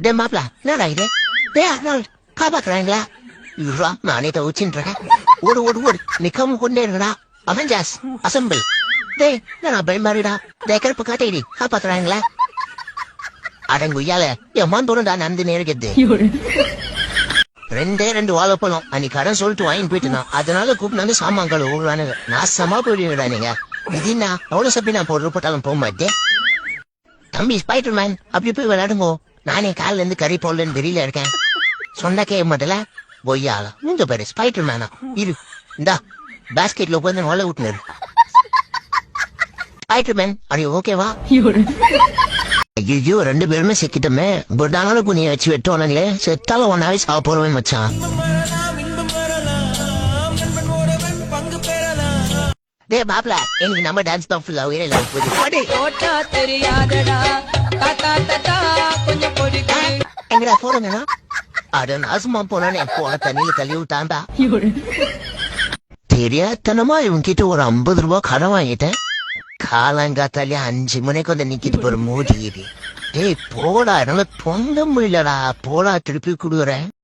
டே மாப்ள என்னடா இது டே அருணாள் காப்பாத்துறாங்களா இருடா நானே தவிச்சுன்றேன் ஓடு ஓடு ஓடு நிக்காம கொண்டே இருக்கடா அவெஞ்சர்ஸ் அசம்பிள் டேய் நான் பயமாரிடா டே கருப்பு காட்டேடி காப்பாத்துறாங்களா அடங்குய்யால எம்மான் தோணுடா நந்து நேருக்குது ரெண்டு வாழைப்பழம் அன்னைக்கு கடன் சொல்லிட்டு வாங்கி போயிட்டு அதனால கூப்பிட்டு சாமான்கள் ஓடுவானு நாசமா போயிடுங்கடா நீங்க இதுனா எவ்வளவு சப்பி நான் போடுற போட்டாலும் போக மாட்டேன் தம்பி ஸ்பைடர் மேன் அப்படி போய் விளையாடுங்கோ நானே காலில இருந்து கறி போடலன்னு வெளியில இருக்கேன் சொன்னா கேட்க மாட்டல பொய்யால நீங்க பாரு ஸ்பைடர் மேனா இரு இந்தா பாஸ்கெட்ல உட்காந்து நொல்ல விட்டுனரு ஸ்பைடர் மேன் அது ஓகேவா ஐயோ ரெண்டு பேருமே செக்கிட்டமே புர்தானால குனிய வச்சு வெட்டோனங்களே செத்தாலும் ஒன்னாவே சாவ போறவே மச்சான் டே மாப்ள எனக்கு நம்ம டான்ஸ் தான் ஃபுல்லா உயிரை லவ் போகுது எங்கடா போறேன்னா அட நாசமா போனானே போன தண்ணியில தள்ளி விட்டான்டா தெரியாதனமா இவன்கிட்ட ஒரு 50 ரூபாய் கடன் வாங்கிட்டேன் காலங்காத்தாலே 5 மணிக்கு வந்து நிக்கிட்டு போற மோதி டேய் போடா என்னால தொந்த முடியலடா போடா திருப்பி கொடுக்குறேன்